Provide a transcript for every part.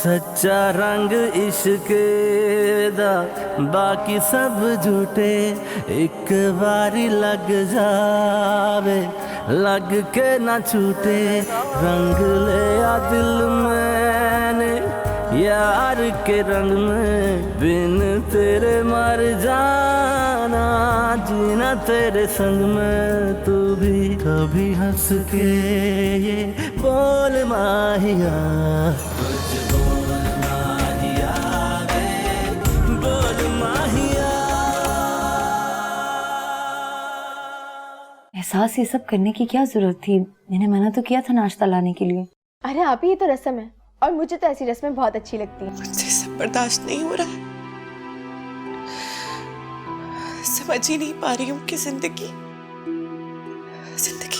सच्चा रंग इश्क दा बाकी सब झूठे, एक बारी लग जावे लग के ना छूटे। रंग ले आ दिल मैंने यार के रंग में, बिन तेरे मर जाना जीना तेरे संग में। तू भी कभी हंस के ये बोल माहिया, कुछ बोल माहिया रे, बोल माहिया। एहसास ये सब करने की क्या जरूरत थी? मैंने मना तो किया था नाश्ता लाने के लिए। अरे आप ही, ये तो रस्म है और मुझे तो ऐसी रस्में बहुत अच्छी लगती हैं। मुझसे सब बर्दाश्त नहीं हो रहा है। समझ ही नहीं पा रही हूँ कि जिंदगी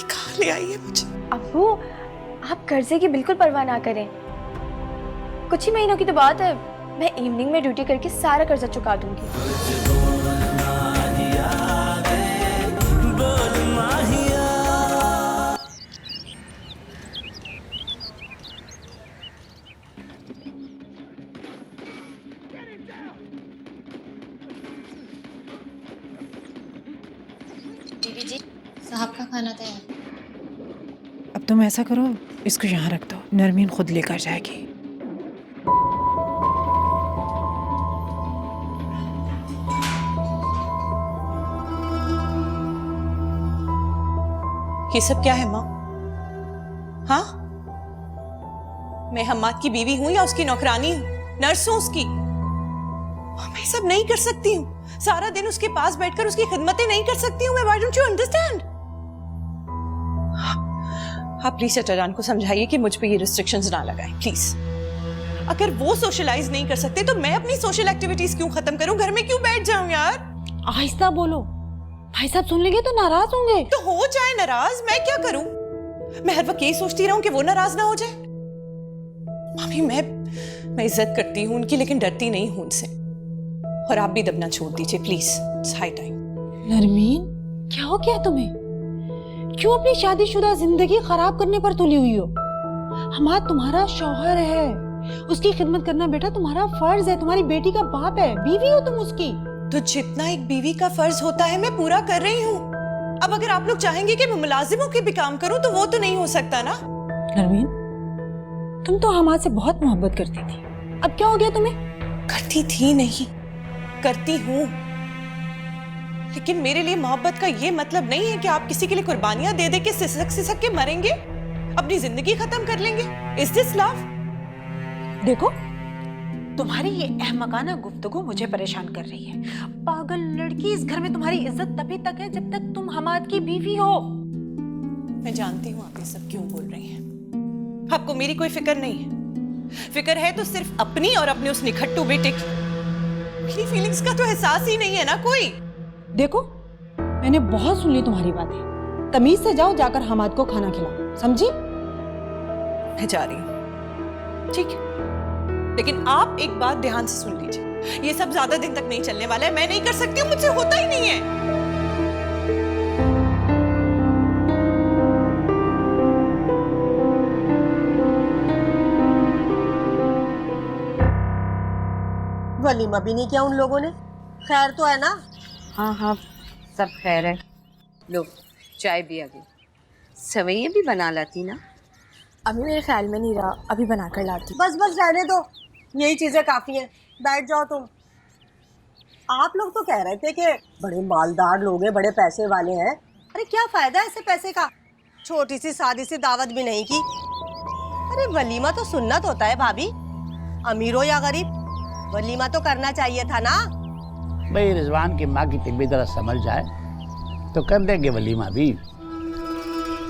कहाँ ले आई है मुझे। अब्बू, आप कर्जे की बिल्कुल परवाह ना करें। कुछ ही महीनों की तो बात है, मैं इवनिंग में ड्यूटी करके सारा कर्जा चुका दूंगी। दीदी जी, साहब का खाना तैयार। अब तुम ऐसा करो, इसको यहाँ रख दो, नरमीन खुद लेकर जाएगी। ये सब क्या है माँ? हाँ, मैं हम्माद की बीवी हूं या उसकी नौकरानी हूं, नर्स हूं उसकी। मैं सब नहीं कर सकती हूँ। सारा दिन उसके पास बैठकर उसकी खिदमतें नहीं कर सकती हूँ मैं। Why don't you understand? आप प्लीज चाचा जान को समझाइए कि मुझ पे ये रिस्ट्रिक्शंस ना लगाएं प्लीज। अगर वो सोशलाइज नहीं कर सकते तो मैं अपनी सोशल एक्टिविटीज क्यों खत्म करूं? घर में क्यों बैठ जाऊं यार? आहिस्ता बोलो, भाई साहब सुन लेंगे तो नाराज होंगे। तो हो जाए नाराज, मैं क्या करूं? मैं हर वक्त यही सोचती रहूं कि वो नाराज ना हो जाए। मामी, मैं इज्जत करती हूं उनकी, लेकिन डरती नहीं हूं उनसे। और आप भी दबना छोड़ दीजिए please, it's high time. Narmeen, क्या हो गया तुम्हें? क्यों अपनी शादीशुदा जिंदगी खराब करने पर तुली हुई हो? हमारा तुम्हारा शौहर है, उसकी खिदमत करना बेटा तुम्हारा फर्ज है। तुम्हारी बेटी का बाप है, बीवी हो तुम उसकी। तो जितना एक बीवी का फर्ज होता है मैं पूरा कर रही हूँ। अब अगर आप लोग चाहेंगे कि मैं मुलाजिमों के भी काम करूं तो वो तो नहीं हो सकता ना। नरमीन, तुम तो हमारे से बहुत मोहब्बत करती थी, अब क्या हो गया तुम्हें? करती थी नहीं, करती हूँ। लेकिन मेरे लिए मोहब्बत का ये मतलब नहीं है कि आप किसी के लिए कुर्बानियां दे दे के सिसक सिसक के मरेंगे, अपनी जिंदगी खत्म कर लेंगे। Is this love? देखो, तुम्हारी ये अहमकाना गुफ्तगू मुझे परेशान कर रही है। पागल लड़की, इस घर में तुम्हारी इज्जत तभी तक है जब तक तुम हमाद की बीवी हो। मैं जानती हूँ आप ये सब क्यों बोल रही हैं। आपको मेरी कोई फिक्र नहीं है। फिक्र है तो सिर्फ अपनी और अपने उस निखट्टू बेटे की। मेरी फीलिंग्स का तो एहसास ही नहीं है ना कोई। देखो, मैंने बहुत सुन ली तुम्हारी बातें। तमीज से जाओ, जाकर हमाद को खाना खिलाओ, समझी? मैं जा रही हूँ, ठीक है, लेकिन आप एक बात ध्यान से सुन लीजिए, ये सब ज्यादा दिन तक नहीं चलने वाला है। मैं नहीं कर सकती हूँ, मुझसे होता ही नहीं है। वलीमा भी नहीं किया उन लोगों ने? खैर तो है ना? हाँ हाँ, सब खैर है। लो, चाय भी आ गई। सवैयाँ भी बना लाती ना? अभी मेरे ख्याल में नहीं रहा, अभी बनाकर लाती। बस बस रहने दो, यही चीजें काफी हैं। बैठ जाओ तुम। आप लोग तो कह रहे थे कि बड़े मालदार लोग हैं, बड़े पैसे वाले हैं। अरे क्या फायदा है ऐसे पैसे का? छोटी सी सादी सी दावत भी नहीं की। अरे वलीमा तो सुन्नत होता है भाभी, अमीर हो या गरीब, वलीमा तो करना चाहिए था ना। भाई रिजवान की माँ की तबीयत जरा संभल जाए तो कर देंगे वलीमा भी।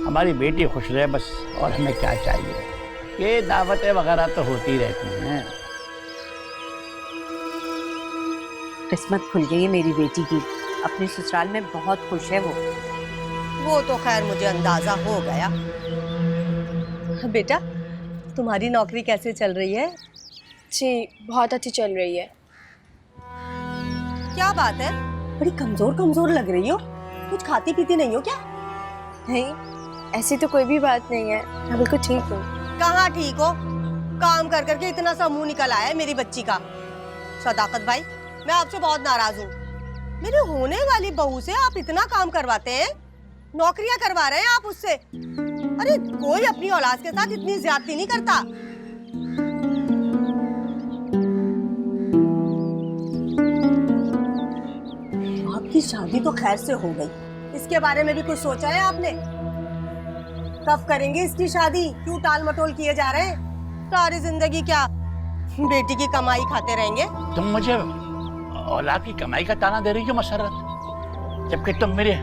हमारी बेटी खुश रहे बस, और हमें क्या चाहिए। ये दावतें वगैरह तो होती रहती हैं। किस्मत खुल गई है मेरी बेटी की, अपने ससुराल में बहुत खुश है वो तो खैर मुझे अंदाजा हो गया। बेटा, तुम्हारी नौकरी कैसे चल रही है? जी बहुत अच्छी चल रही है। क्या बात है, बड़ी कमजोर कमजोर लग रही हो। कुछ खाती पीती नहीं हो क्या? नहीं, ऐसी तो कोई भी बात नहीं है, मैं बिल्कुल ठीक हूँ। कहाँ ठीक हो? काम कर करके इतना सा मुंह निकल आया है मेरी बच्ची का। सदाकत भाई, मैं आपसे बहुत नाराज हूँ। मेरे होने वाली बहू से आप इतना काम करवाते हैं, नौकरियां करवा रहे हैं आप उससे। अरे कोई अपनी औलाद के साथ इतनी ज्यादती नहीं करता। आपकी शादी तो खैर से हो गई, इसके बारे में भी कुछ सोचा है आपने? कब करेंगे इसकी शादी? क्यों टाल मटोल किए जा रहे हैं? सारी जिंदगी क्या बेटी की कमाई खाते रहेंगे? तुम मुझे औलाद की कमाई का ताना दे रही हो मसरत, जबकि तुम मेरे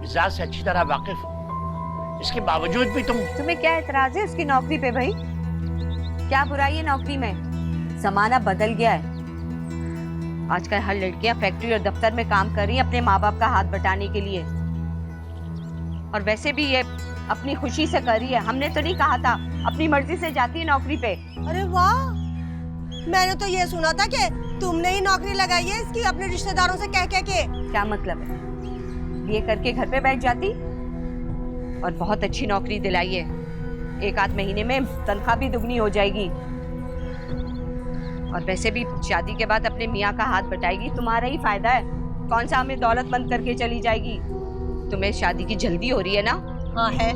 मिजाज से अच्छी तरह वाकिफ हो। इसके बावजूद भी तुम्हें क्या एतराज है उसकी नौकरी पे भाई? क्या बुराई है नौकरी में? जमाना बदल गया है। आजकल हर लड़कियां फैक्ट्री और दफ्तर में काम कर रही हैं अपने माँ बाप का हाथ बटाने के लिए, और वैसे भी ये अपनी खुशी से कर रही है। हमने तो नहीं कहा था, अपनी मर्जी से जाती है नौकरी पे। अरे वाह, मैंने तो ये सुना था कि तुमने ही नौकरी लगाई है इसकी अपने रिश्तेदारों से कह के। क्या मतलब है? ये करके घर पे बैठ जाती, और बहुत अच्छी नौकरी दिलाई है। 1 आध महीने में तनख्वाह भी दुगनी हो जाएगी, और वैसे भी शादी के बाद अपने मियाँ का हाथ बटाएगी, तुम्हारा ही फायदा है। कौन सा हमें दौलतमंद करके चली जाएगी? तुम्हें शादी की जल्दी हो रही है ना? हाँ है।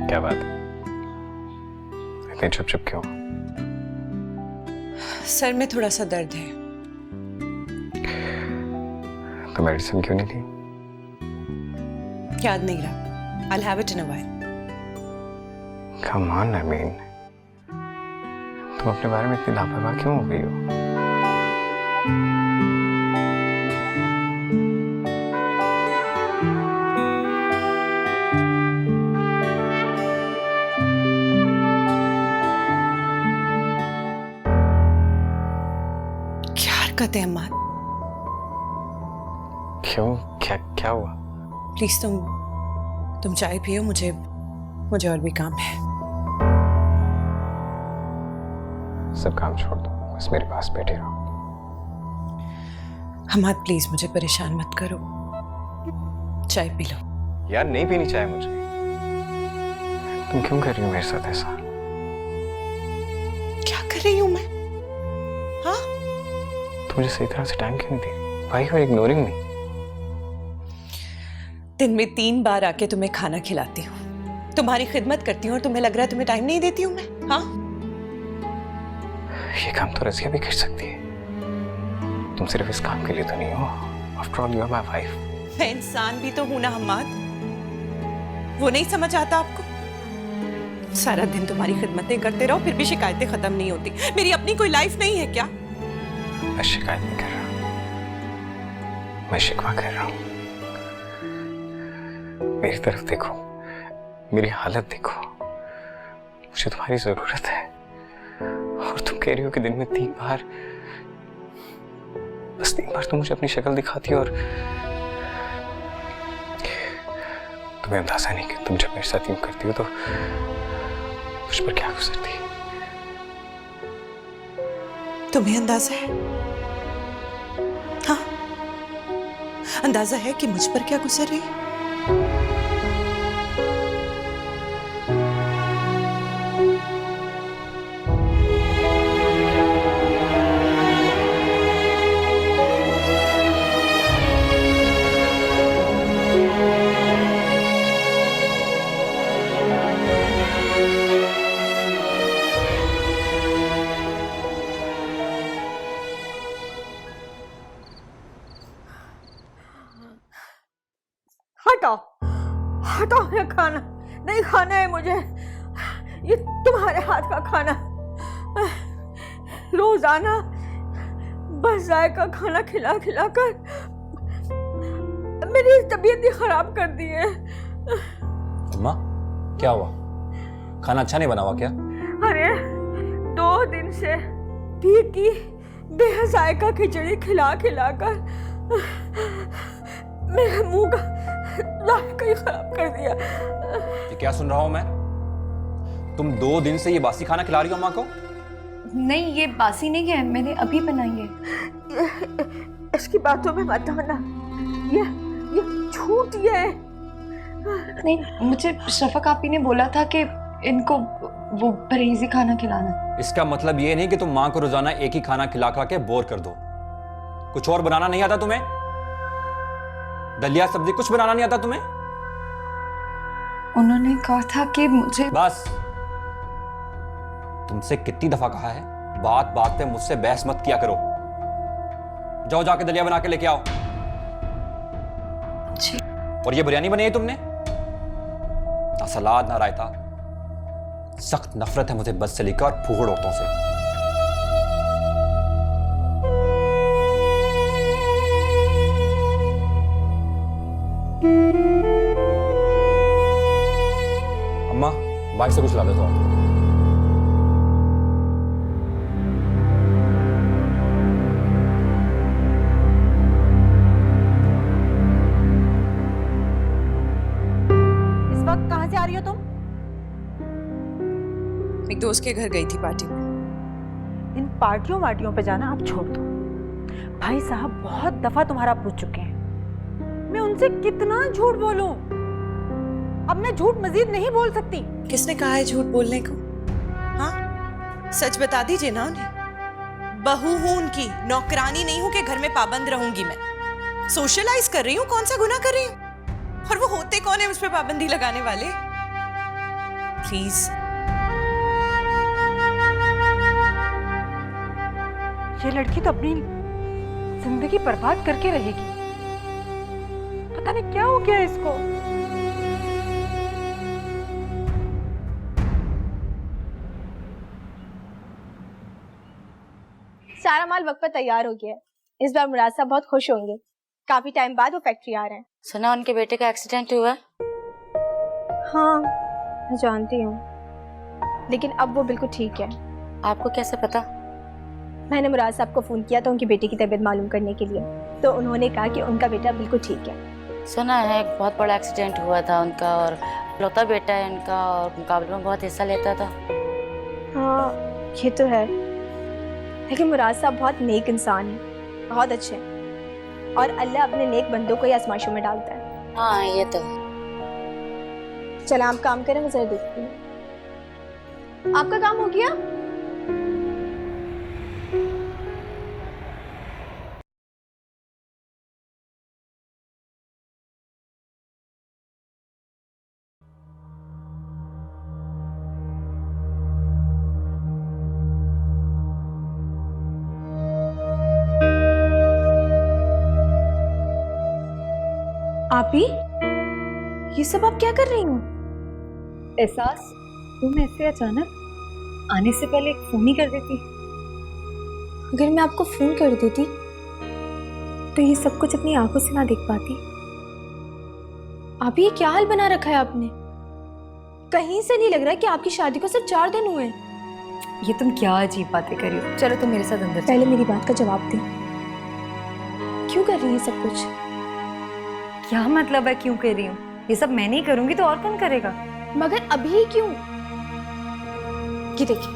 क्या बात है, इतने चुप चुप क्यों? सर में थोड़ा सा दर्द है। तो मेडिसिन क्यों नहीं ली? याद नहीं रहा। I'll have it in a while. Come on, I mean, तुम अपने बारे में इतनी लापरवाह क्यों हो गई हो? हरकत है अम्मा। क्यों? क्या क्या हुआ? प्लीज तुम चाय पियो, मुझे और भी काम है। सब काम छोड़ दो, बस मेरे पास बैठे रहो। हमाद प्लीज मुझे परेशान मत करो, चाय पी लो। यार नहीं पीनी चाय मुझे। तुम क्यों कर रही हो मेरे साथ ऐसा? क्या कर रही हूं मैं? हाँ, तुम मुझे सही तरह से टाइम क्यों नहीं दे रही? Why you are ignoring me? दिन में 3 बार आके तुम्हें खाना खिलाती हूँ, तुम्हारी खिदमत करती हूँ, और तुम्हें लग रहा है तुम्हें टाइम नहीं देती हूँ मैं? हाँ, ये काम तो रज़िया भी कर सकती है। तुम सिर्फ इस काम के लिए तो नहीं हो। After all, you are my wife. मैं इंसान भी तो हूं ना हम्माद, वो नहीं समझ आता आपको? सारा दिन तुम्हारी खिदमतें करते रहो, फिर भी शिकायतें खत्म नहीं होती। मेरी अपनी कोई लाइफ नहीं है क्या? मैं शिकायत नहीं कर रहा, मैं शिकवा कर रहा हूं। मेरी तरफ देखो, मेरी हालत देखो, मुझे तुम्हारी जरूरत है, और तुम कह रही हो कि दिन में 3 बार, बस 3 बार तुम मुझे अपनी शक्ल दिखाती हो, और तुम्हें अंदाजा नहीं कि तुम जब मेरे साथ यूं करती हो तो मुझ पर क्या गुजरती है। तुम्हें अंदाजा है? हाँ, अंदाजा है कि मुझ पर क्या गुजर रही है? हटाओ हटाओ, ये खाना नहीं खाना है मुझे। ये तुम्हारे हाथ का खाना, रोजाना बस जायका खाना खिला खिला कर मेरी तबीयत ही खराब कर दी है। अम्मा क्या हुआ? खाना अच्छा नहीं बना हुआ क्या? अरे 2 दिन से ठीक की बेहजायका खिचड़ी खिला खिलाकर मेरे मुंह का जायका ही खराब कर दिया। ये क्या सुन रहा हूं मैं? तुम 2 दिन से ये बासी खाना खिला रही हो अम्मा को? नहीं, ये बासी नहीं है, मैंने अभी बनाई है। इसकी बातों में मत आना, ये झूठ ये है। नहीं, मुझे शफक आपी ने बोला था कि इनको वो परहेजी खाना खिलाना। इसका मतलब ये नहीं कि तुम माँ को रोजाना एक ही खाना खिला खिला के बोर कर दो। कुछ और बनाना नहीं आता तुम्हें? दलिया सब्जी कुछ बनाना नहीं आता तुम्हें? उन्होंने कहा था कि मुझे बस, तुमसे कितनी दफा कहा है, बात बात पे मुझसे बहस मत किया करो। जाओ जाके दलिया बना के लेके आओ। जी। और ये बिरयानी बनाई है तुमने? ना सलाद ना रायता। सख्त नफरत है मुझे बदसलीका और फूहड़ औरतों से। अम्मा, बाइक से कुछ ला दे तो। इस वक्त कहाँ से आ रही हो तुम? एक दोस्त के घर गई थी पार्टी में। इन पार्टियों वार्टियों पे जाना आप छोड़ दो। भाई साहब बहुत दफा तुम्हारा पूछ चुके हैं, मैं उनसे कितना झूठ बोलूं? अब मैं झूठ मजीद नहीं बोल सकती। किसने कहा है झूठ बोलने को? हाँ, सच बता दीजिए ना उन्हें। बहू हूं उनकी, नौकरानी नहीं हूं कि घर में पाबंद रहूंगी मैं। सोशलाइज कर रही हूँ, कौन सा गुनाह कर रही हूँ? और वो होते कौन है उस पर पाबंदी लगाने वाले? प्लीज। ये लड़की तो अपनी जिंदगी बर्बाद करके रहेगी। पता नहीं क्या हो गया इसको। सारा माल वक्त पर तैयार हो गया है। इस बार मुराद साहब बहुत खुश होंगे। काफी टाइम बाद वो फैक्ट्री आ रहे हैं। सुना उनके बेटे का एक्सीडेंट हुआ? हाँ, मैं जानती हूँ, लेकिन अब वो बिल्कुल ठीक है। आपको कैसे पता? मैंने मुराद साहब को फोन किया था उनकी बेटी की तबीयत मालूम करने के लिए, तो उन्होंने कहा कि उनका बेटा बिल्कुल ठीक है। सुना है एक बहुत बड़ा एक्सीडेंट हुआ था उनका, और लौता बेटा है इनका, और मुकाबले में बहुत हिस्सा लेता था। हाँ, ये तो है, लेकिन मुराद साहब बहुत नेक इंसान है, बहुत अच्छे हैं, और अल्लाह अपने नेक बंदों को ही आजमाइशों में डालता है। हाँ, ये तो। चलो आप काम करें, मैं जरा देखती हूँ। आपका काम हो गया? आप ही ये सब आप क्या कर रही हो? एहसास, तुम ऐसे अचानक आने से पहले एक फोन ही कर देती। अगर मैं आपको फोन कर देती तो ये सब कुछ अपनी आंखों से ना देख पाती। आप ये क्या हाल बना रखा है आपने? कहीं से नहीं लग रहा कि आपकी शादी को सिर्फ 4 दिन हुए हैं। ये तुम क्या अजीब बातें कर रही हो? चलो तुम मेरे साथ अंदर चलो। पहले मेरी बात का जवाब दे, क्यों कर रही है सब कुछ? क्या मतलब है क्यों कर रही हूँ? ये सब मैं नहीं करूंगी तो और कौन करेगा? मगर अभी क्यों? ये देखिए,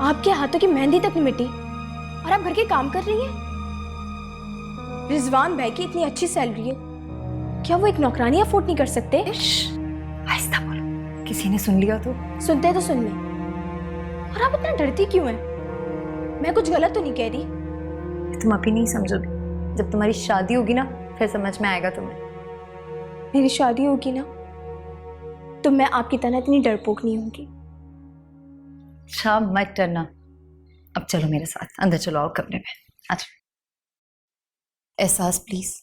आपके हाथों की मेहंदी तक नहीं मिटी और आप घर के काम कर रही हैं। रिजवान भाई की इतनी अच्छी सैलरी है, क्या वो एक नौकरानी अफोर्ड नहीं कर सकते? आहिस्ता बोलो, किसी ने सुन लिया तो? सुनते तो सुन ले, और आप इतना डरती क्यों हैं? मैं कुछ गलत तो नहीं कह रही? तुम अभी नहीं समझोगी, जब तुम्हारी शादी होगी ना फिर समझ में आएगा तुम्हें। मेरी शादी होगी ना तो मैं आपकी तरह इतनी डरपोक नहीं होगी। अच्छा मत डरना। अब चलो मेरे साथ अंदर, चलो आओ कमरे में। अच्छा एहसास प्लीज,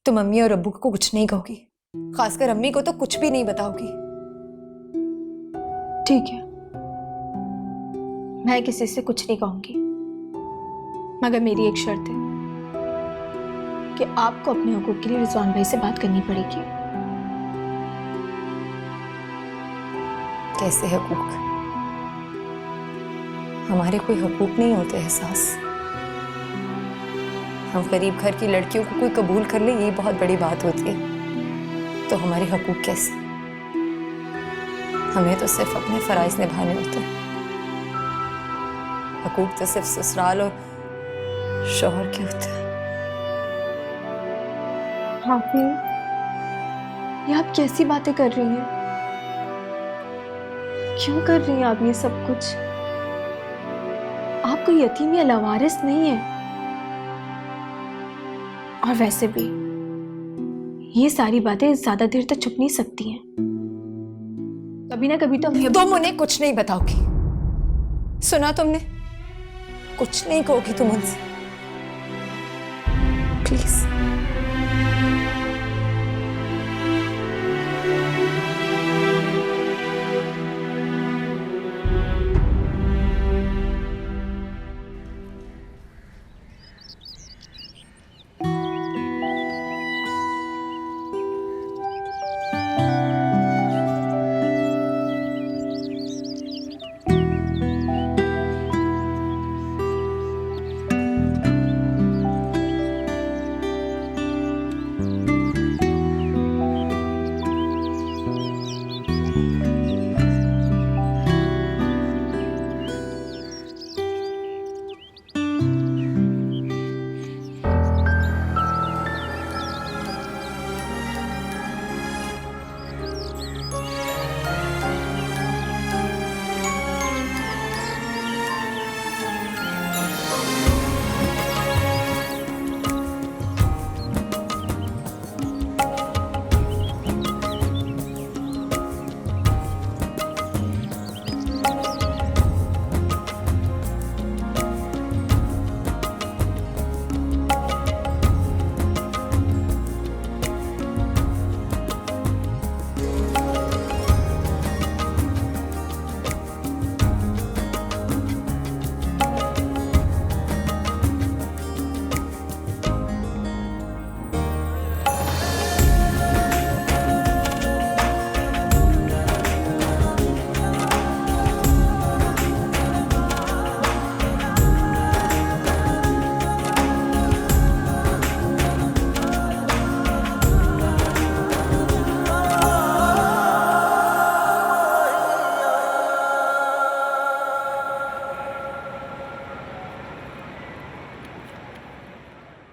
तुम अम्मी और अब्बू को कुछ नहीं कहोगी, खासकर अम्मी को तो कुछ भी नहीं बताओगी। ठीक है, मैं किसी से कुछ नहीं कहूंगी, मगर मेरी एक शर्त है कि आपको अपने हकूक के लिए रिजवान भाई से बात करनी पड़ेगी। कैसे हकूक? हमारे कोई हकूक नहीं होते एहसास। हम गरीब घर की लड़कियों को कोई कबूल कर ले यही बहुत बड़ी बात होती है, तो हमारे हकूक कैसे? हमें तो सिर्फ अपने फराइज निभाने होते हैं। हकूक तो सिर्फ ससुराल और शौहर के होते हैं। भाभी, ये आप कैसी बातें कर रही हैं? क्यों कर रही हैं आप ये सब कुछ? आप कोई यतीम या लावारिस नहीं है। और वैसे भी ये सारी बातें ज्यादा देर तक छुप नहीं सकती हैं। कभी ना कभी तो तुम उन्हें कुछ नहीं बताओगी, सुना तुमने? कुछ नहीं कहोगी तुम उनसे, please.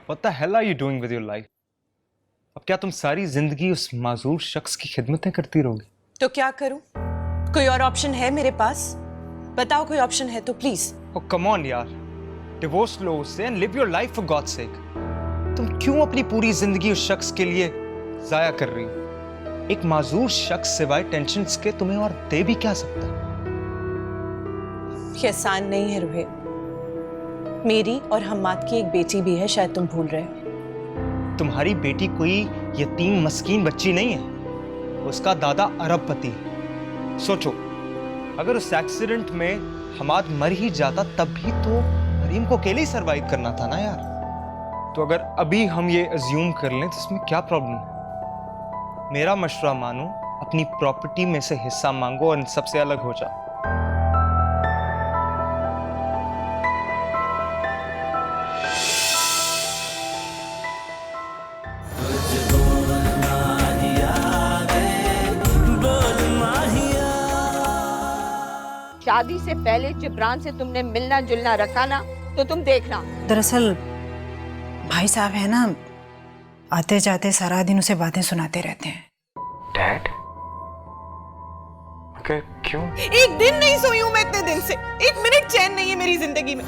What the hell are you doing with your life? अब क्या तुम सारी जिंदगी उस माजूर शख्स की खिदमतें करती रहोगी? तो क्या करूं? कोई और ऑप्शन है मेरे पास? बताओ कोई ऑप्शन है तो प्लीज। Oh come on यार, डिवोर्स लो उससे and live your life for God's sake. तुम क्यों अपनी पूरी जिंदगी उस शख्स के लिए जाया कर रही हो? एक माजूर शख्स सिवाय टेंशन के तुम्हें और दे भी क्या सकता है? ये आसान नहीं है रोहित। मेरी और हम्माद की एक बेटी भी है, शायद तुम भूल रहे हो। तुम्हारी बेटी कोई यतीम मस्कीन बच्ची नहीं है, उसका दादा अरबपति है। सोचो, अगर उस एक्सीडेंट में हम्माद मर ही जाता तब भी तो मरीम को अकेले ही सरवाइव करना था ना यार। तो अगर अभी हम ये अज्यूम कर लें तो इसमें क्या प्रॉब्लम है? मेरा मशवरा मानो, अपनी प्रॉपर्टी में से हिस्सा मांगो और इन सबसे अलग हो जाओ। शादी से पहले जिब्रान से तुमने मिलना जुलना रखा ना, तो तुम देखना। दरअसल भाई साहब है ना, आते जाते सारा दिन उसे बातें सुनाते रहते हैं। डैड? क्यों? एक दिन नहीं सोई हूं मैं इतने दिन से, एक मिनट चैन नहीं है मेरी जिंदगी में।